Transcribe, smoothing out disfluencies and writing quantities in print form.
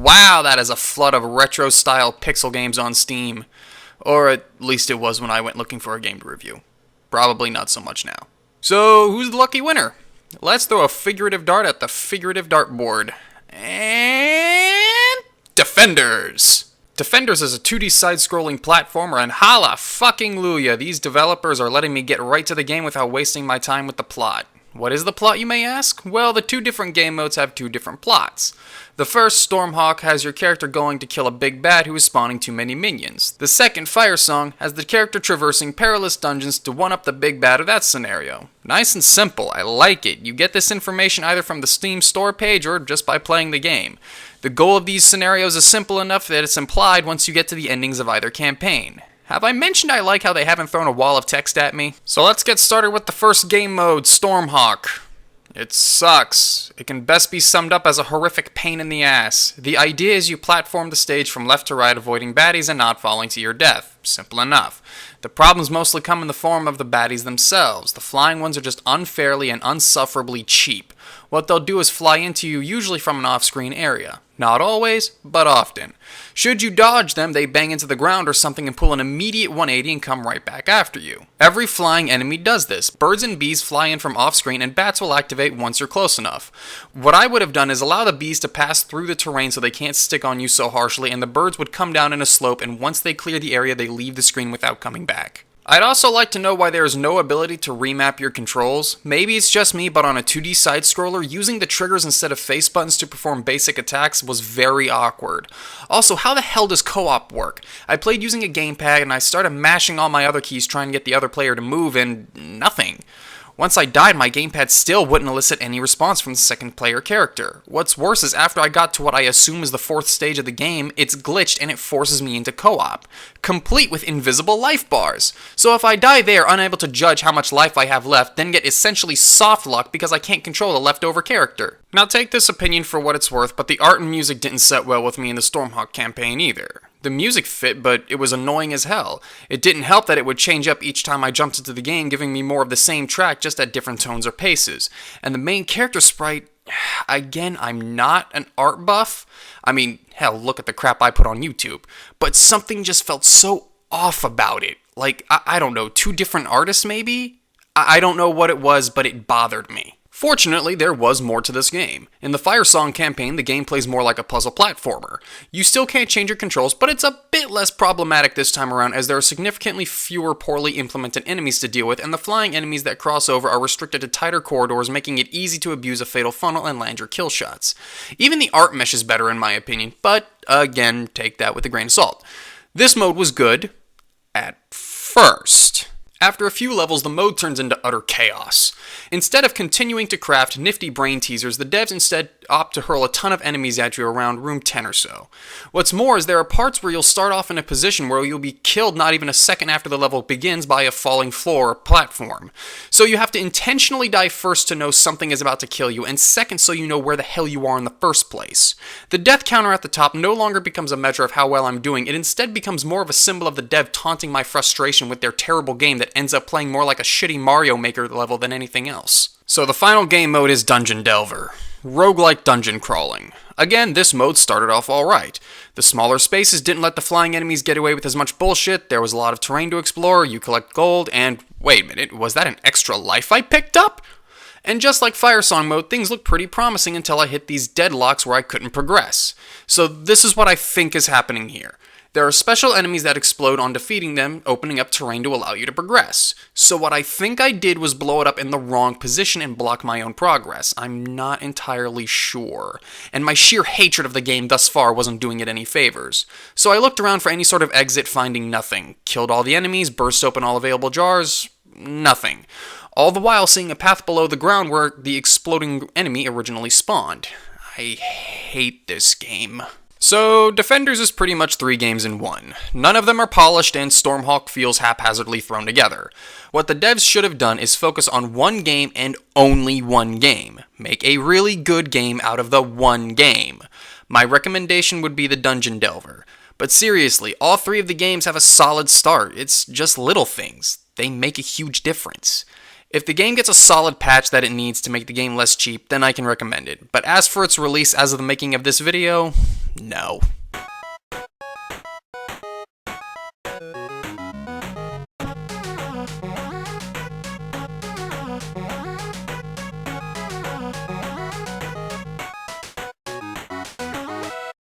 Wow, that is a flood of retro-style pixel games on Steam. Or at least it was when I went looking for a game to review. Probably not so much now. So, who's the lucky winner? Let's throw a figurative dart at the figurative dartboard. And... Defenders! Defenders is a 2D side-scrolling platformer, and holla fucking luya, these developers are letting me get right to the game without wasting my time with the plot. What is the plot, you may ask? Well, the two different game modes have two different plots. The first, Stormhawk, has your character going to kill a big bad who is spawning too many minions. The second, Firesong, has the character traversing perilous dungeons to one-up the big bad of that scenario. Nice and simple, I like it. You get this information either from the Steam store page or just by playing the game. The goal of these scenarios is simple enough that it's implied once you get to the endings of either campaign. Have I mentioned I like how they haven't thrown a wall of text at me? So let's get started with the first game mode, Stormhawk. It sucks. It can best be summed up as a horrific pain in the ass. The idea is you platform the stage from left to right, avoiding baddies and not falling to your death. Simple enough. The problems mostly come in the form of the baddies themselves. The flying ones are just unfairly and unsufferably cheap. What they'll do is fly into you, usually from an off-screen area. Not always, but often. Should you dodge them, they bang into the ground or something and pull an immediate 180 and come right back after you. Every flying enemy does this. Birds and bees fly in from off-screen and bats will activate once you're close enough. What I would have done is allow the bees to pass through the terrain so they can't stick on you so harshly, and the birds would come down in a slope, and once they clear the area, they leave the screen without coming back. I'd also like to know why there is no ability to remap your controls. Maybe it's just me, but on a 2D side-scroller, using the triggers instead of face buttons to perform basic attacks was very awkward. Also, how the hell does co-op work? I played using a gamepad and I started mashing all my other keys trying to get the other player to move, and nothing. Once I died, my gamepad still wouldn't elicit any response from the second player character. What's worse is after I got to what I assume is the fourth stage of the game, it's glitched and it forces me into co-op, complete with invisible life bars. So if I die there, unable to judge how much life I have left, then get essentially soft locked because I can't control the leftover character. Now take this opinion for what it's worth, but the art and music didn't set well with me in the Stormhawk campaign either. The music fit, but it was annoying as hell. It didn't help that it would change up each time I jumped into the game, giving me more of the same track, just at different tones or paces. And the main character sprite, again, I'm not an art buff. I mean, hell, look at the crap I put on YouTube. But something just felt so off about it. Like, I don't know, two different artists maybe? I don't know what it was, but it bothered me. Fortunately, there was more to this game. In the Firesong campaign, the game plays more like a puzzle platformer. You still can't change your controls, but it's a bit less problematic this time around as there are significantly fewer poorly implemented enemies to deal with, and the flying enemies that cross over are restricted to tighter corridors, making it easy to abuse a fatal funnel and land your kill shots. Even the art mesh is better in my opinion, but again, take that with a grain of salt. This mode was good at first. After a few levels, the mode turns into utter chaos. Instead of continuing to craft nifty brain teasers, the devs instead opt to hurl a ton of enemies at you around room 10 or so. What's more is there are parts where you'll start off in a position where you'll be killed not even a second after the level begins by a falling floor or platform. So you have to intentionally die first to know something is about to kill you, and second so you know where the hell you are in the first place. The death counter at the top no longer becomes a measure of how well I'm doing, it instead becomes more of a symbol of the dev taunting my frustration with their terrible game that ends up playing more like a shitty Mario Maker level than anything else. So the final game mode is Dungeon Delver. Roguelike dungeon crawling. Again, this mode started off alright. The smaller spaces didn't let the flying enemies get away with as much bullshit, there was a lot of terrain to explore, you collect gold, and wait a minute, was that an extra life I picked up? And just like Firesong mode, things looked pretty promising until I hit these deadlocks where I couldn't progress. So this is what I think is happening here. There are special enemies that explode on defeating them, opening up terrain to allow you to progress. So what I think I did was blow it up in the wrong position and block my own progress. I'm not entirely sure. And my sheer hatred of the game thus far wasn't doing it any favors. So I looked around for any sort of exit, finding nothing. Killed all the enemies, burst open all available jars, nothing. All the while seeing a path below the ground where the exploding enemy originally spawned. I hate this game. So, Defenders is pretty much 3 games in one. None of them are polished and Stormhawk feels haphazardly thrown together. What the devs should have done is focus on one game and only one game. Make a really good game out of the one game. My recommendation would be the Dungeon Delver. But seriously, all 3 of the games have a solid start. It's just little things. They make a huge difference. If the game gets a solid patch that it needs to make the game less cheap, then I can recommend it. But as for its release as of the making of this video, No.